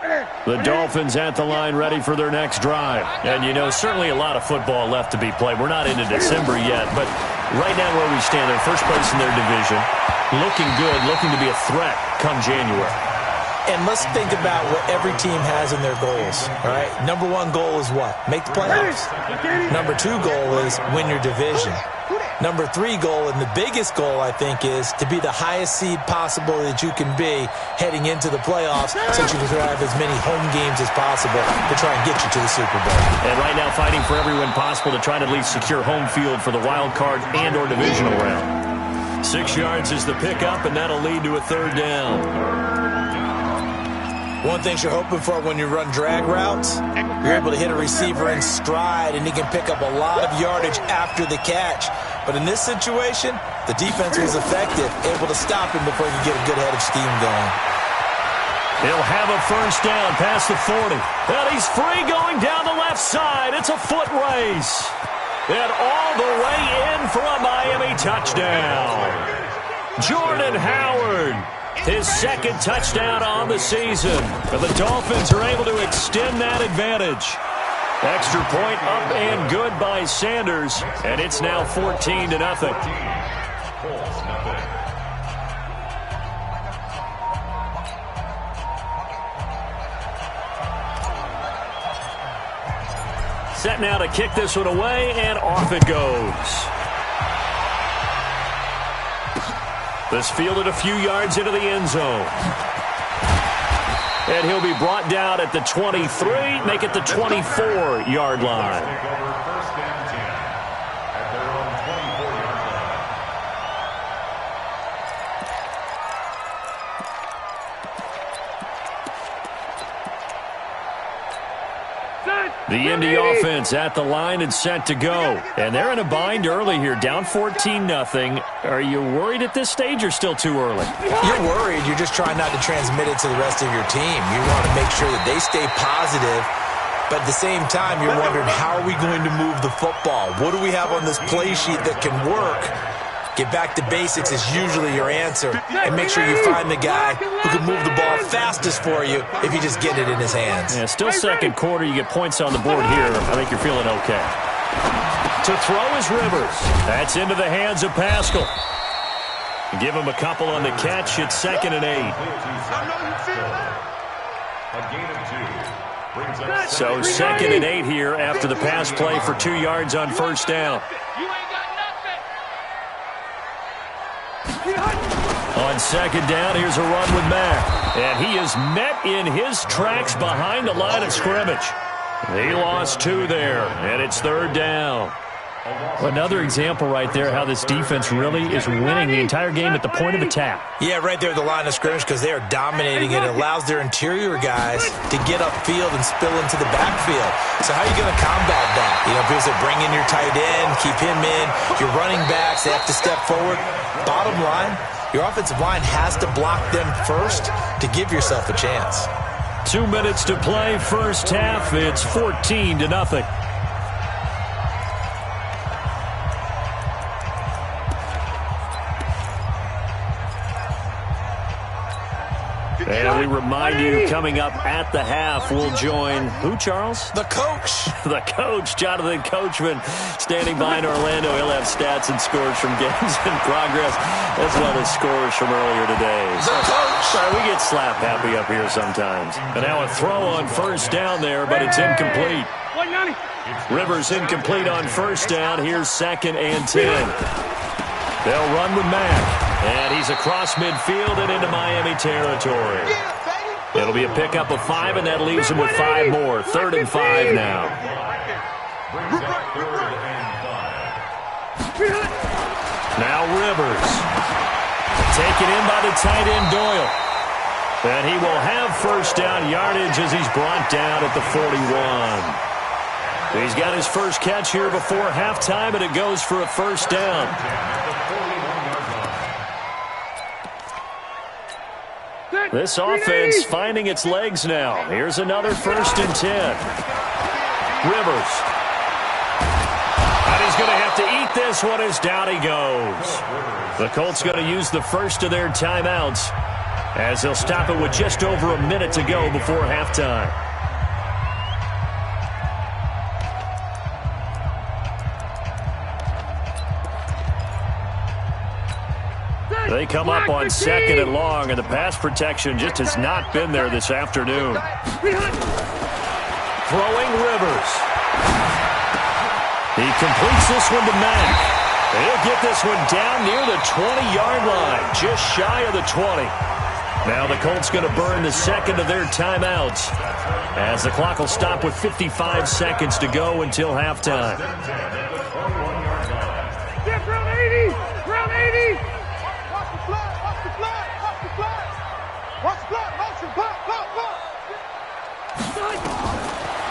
The Dolphins at the line ready for their next drive. And, you know, certainly a lot of football left to be played. We're not into December yet, but right now where we stand, they're first place in their division, looking good, looking to be a threat come January. And let's think about what every team has in their goals, all right? Number one goal is what? Make the playoffs. Number two goal is win your division. Number three goal, and the biggest goal, I think, is to be the highest seed possible that you can be heading into the playoffs so you can have as many home games as possible to try and get you to the Super Bowl. And right now fighting for every win possible to try to at least secure home field for the wild card and or divisional round. 6 yards is the pickup, and that'll lead to a third down. One thing you're hoping for when you run drag routes, you're able to hit a receiver in stride, and he can pick up a lot of yardage after the catch. But in this situation, the defense was effective, able to stop him before he could get a good head of steam going. He'll have a first down past the 40. And he's free going down the left side. It's a foot race. And all the way in for a Miami touchdown. Jordan Howard. His second touchdown on the season. And the Dolphins are able to extend that advantage. Extra point up and good by Sanders. And it's now 14-0. Set now to kick this one away, and off it goes. This fielded a few yards into the end zone. And he'll be brought down at the 23, make it the 24-yard line. The Indy offense at the line and set to go. And they're in a bind early here, down 14-0. Are you worried at this stage or still too early? You're worried. You're just trying not to transmit it to the rest of your team. You want to make sure that they stay positive. But at the same time, you're wondering, how are we going to move the football? What do we have on this play sheet that can work? Get back to basics is usually your answer. And make sure you find the guy who can move the ball fastest for you if you just get it in his hands. Yeah, still second quarter. You get points on the board here. I think you're feeling okay. To throw is Rivers. That's into the hands of Pascal. Give him a couple on the catch. It's 2nd and 8. So 2nd and 8 here after the pass play for 2 yards on first down. On second down, here's a run with Mack. And he is met in his tracks behind the line of scrimmage. He lost 2 there, and it's 3rd down. Another example right there how this defense really is winning the entire game at the point of attack. Yeah, right there at the line of scrimmage because they are dominating it. It allows their interior guys to get upfield and spill into the backfield. So how are you going to combat that? You know, because they bring in your tight end, keep him in. Your running backs, they have to step forward. Bottom line, your offensive line has to block them first to give yourself a chance. 2 minutes to play first half. It's 14-0. And we remind you, coming up at the half, we'll join who, Charles? The coach. The coach, Jonathan Coachman, standing by in Orlando. He'll have stats and scores from games in progress, as well as scores from earlier today. The coach. Sorry, we get slap happy up here sometimes. And now a throw on first down there, but it's incomplete. Rivers incomplete on first down. Here's 2nd and 10. They'll run with Mack. And he's across midfield and into Miami territory. It'll be a pickup of 5, and that leaves him with 5 more. 3rd and 5 now. Now Rivers. Taken in by the tight end Doyle. And he will have first down yardage as he's brought down at the 41. He's got his first catch here before halftime, and it goes for a first down. This offense finding its legs now. Here's another 1st and 10. Rivers. And he's going to have to eat this one as down he goes. The Colts going to use the first of their timeouts. as they'll stop it with just over a minute to go before halftime. They come up on 2nd and long, and the pass protection just has not been there this afternoon. Throwing Rivers. He completes this one to Mack. He'll get this one down near the 20-yard line, just shy of the 20. Now the Colts going to burn the second of their timeouts, as the clock will stop with 55 seconds to go until halftime. Round 80! Round 80!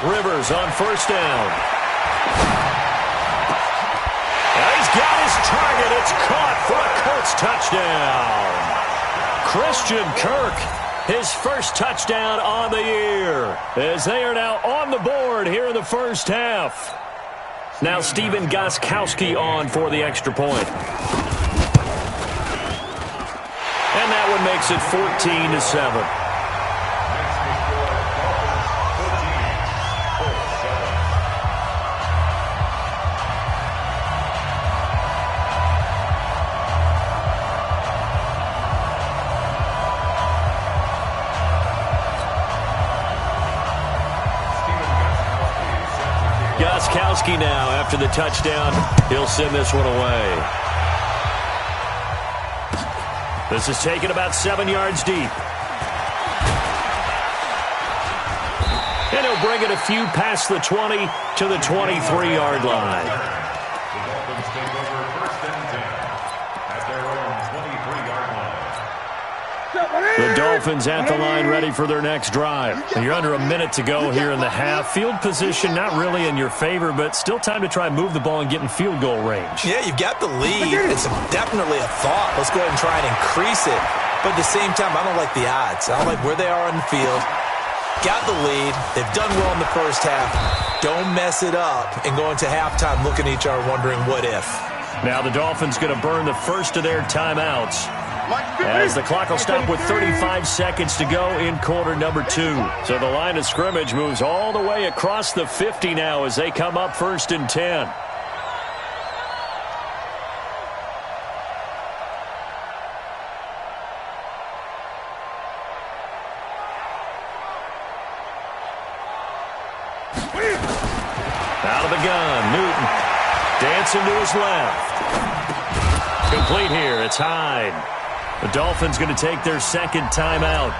Rivers on 1st down. And he's got his target. It's caught for a Colts touchdown. Christian Kirk, his first touchdown on the year, as they are now on the board here in the first half. Now Stephen Gostkowski on for the extra point. And that one makes it 14-7. Gostkowski now, after the touchdown, he'll send this one away. This is taken about 7 yards deep. And he'll bring it a few past the 20 to the 23-yard line. The Dolphins at the line ready for their next drive. You're under a minute to go here in the half. Field position not really in your favor, but still time to try and move the ball and get in field goal range. Yeah, you've got the lead. It's definitely a thought. Let's go ahead and try and increase it. But at the same time, I don't like the odds. I don't like where they are on the field. Got the lead. They've done well in the first half. Don't mess it up and go into halftime looking at each other wondering what if. Now the Dolphins going to burn the first of their timeouts, as the clock will stop with 35 seconds to go in quarter number 2. So the line of scrimmage moves all the way across the 50 now as they come up 1st and 10. Out of the gun, Newton dancing to his left. Complete here, it's Hyde. The Dolphins going to take their second timeout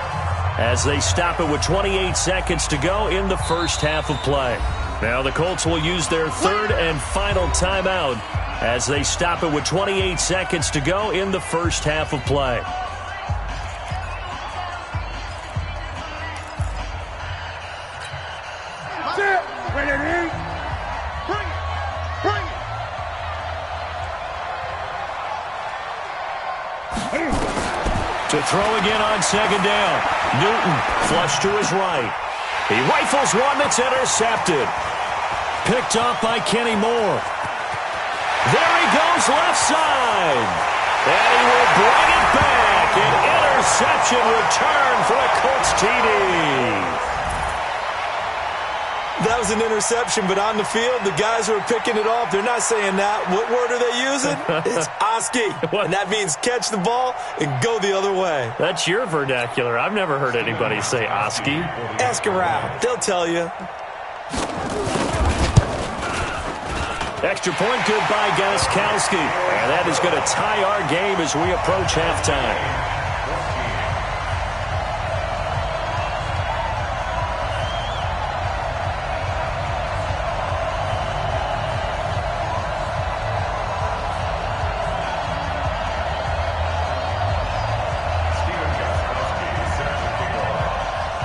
as they stop it with 28 seconds to go in the first half of play. Now the Colts will use their third and final timeout as they stop it with 28 seconds to go in the first half of play. To throw again on 2nd down. Newton flush to his right. He rifles one that's intercepted. Picked up by Kenny Moore. There he goes left side. And he will bring it back. An interception return for a Colts TD. That was an interception, but on the field, the guys who are picking it off, they're not saying that. What word are they using? It's Oski. And that means catch the ball and go the other way. That's your vernacular. I've never heard anybody say Oski. Ask around. They'll tell you. Extra point good by Gostkowski. And that is going to tie our game as we approach halftime.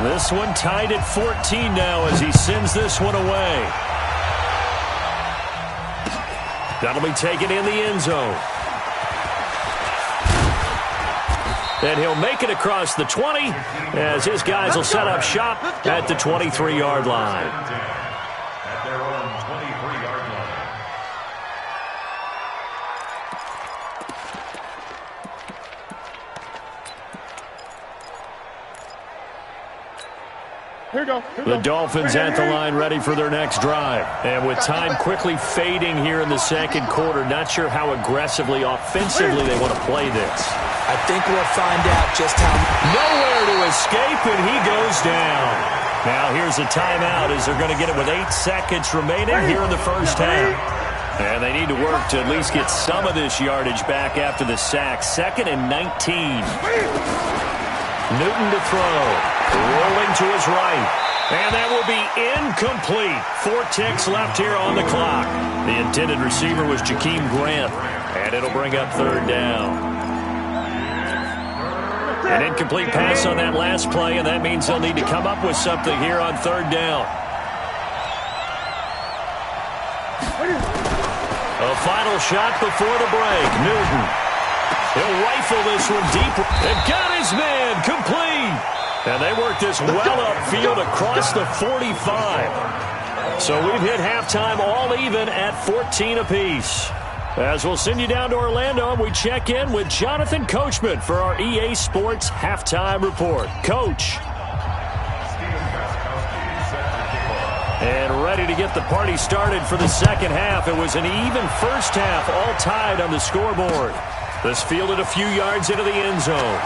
This one tied at 14 now as he sends this one away. That'll be taken in the end zone. And he'll make it across the 20 as his guys will set up shop at the 23-yard line. At their own 23-yard line. The Dolphins at the line ready for their next drive. And with time quickly fading here in the second quarter, not sure how aggressively, offensively they want to play this. I think we'll find out just how. Nowhere to escape, and he goes down. Now here's a timeout as they're going to get it with 8 seconds remaining here in the first half. And they need to work to at least get some of this yardage back after the sack. 2nd and 19. Newton to throw. Rolling to his right. And that will be incomplete. 4 ticks left here on the clock. The intended receiver was Jakeem Grant. And it'll bring up 3rd down. An incomplete pass on that last play, and that means they'll need to come up with something here on 3rd down. A final shot before the break. Newton. He'll rifle this one deep. They've got his man complete. And they work this well upfield across the 45. So we've hit halftime all even at 14 apiece. As we'll send you down to Orlando, and we check in with Jonathan Coachman for our EA Sports Halftime Report. Coach. And ready to get the party started for the second half. It was an even first half, all tied on the scoreboard. This fielded a few yards into the end zone.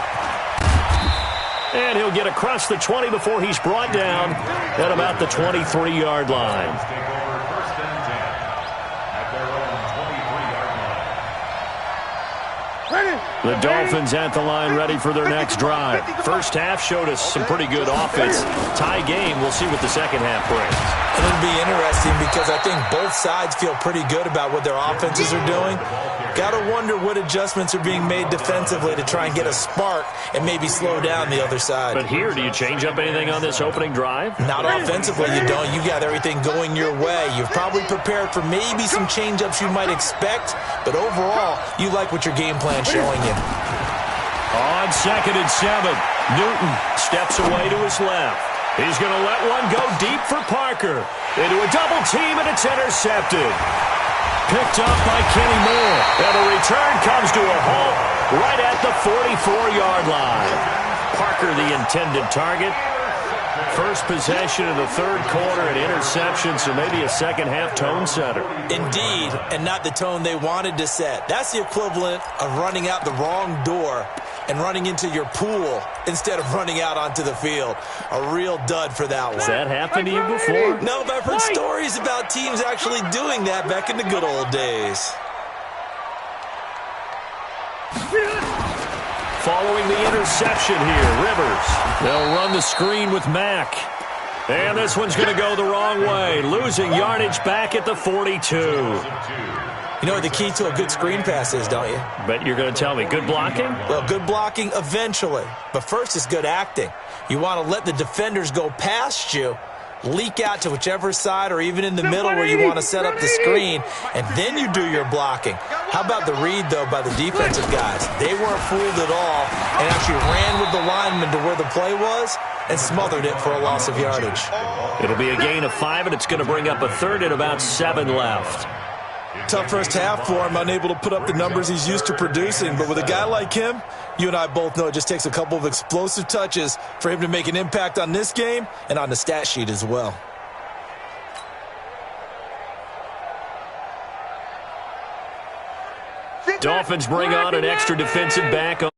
And he'll get across the 20 before he's brought down at about the 23-yard line. The Dolphins at the line ready for their next drive. First half showed us some pretty good offense. Tie game. We'll see what the second half brings. It'll be interesting because I think both sides feel pretty good about what their offenses are doing. Got to wonder what adjustments are being made defensively to try and get a spark and maybe slow down the other side. But here, do you change up anything on this opening drive? Not offensively, you don't. You got everything going your way. You've probably prepared for maybe some change-ups you might expect, but overall, you like what your game plan's showing you. On 2nd and 7, Newton steps away to his left. He's going to let one go deep for Parker. Into a double team, and it's intercepted. Picked up by Kenny Moore. And the return comes to a halt right at the 44-yard line. Parker, the intended target. First possession of the 3rd quarter, an interception, so maybe a second-half tone setter. Indeed, and not the tone they wanted to set. That's the equivalent of running out the wrong door and running into your pool instead of running out onto the field. A real dud for that one. Has that happened to you before? No, but I've heard stories about teams actually doing that back in the good old days. Following the interception here, Rivers. They'll run the screen with Mack. And this one's going to go the wrong way. Losing yardage back at the 42. You know what the key to a good screen pass is, don't you? But you're going to tell me, good blocking? Well, good blocking eventually. But first is good acting. You want to let the defenders go past you, leak out to whichever side or even in the middle where you want to set up the screen, and then you do your blocking. How about the read, though, by the defensive guys? They weren't fooled at all and actually ran with the lineman to where the play was and smothered it for a loss of yardage. It'll be a gain of 5, and it's going to bring up a 3rd and about 7 left. Tough first half for him, unable to put up the numbers he's used to producing. But with a guy like him, you and I both know it just takes a couple of explosive touches for him to make an impact on this game and on the stat sheet as well. Dolphins bring on an extra defensive back on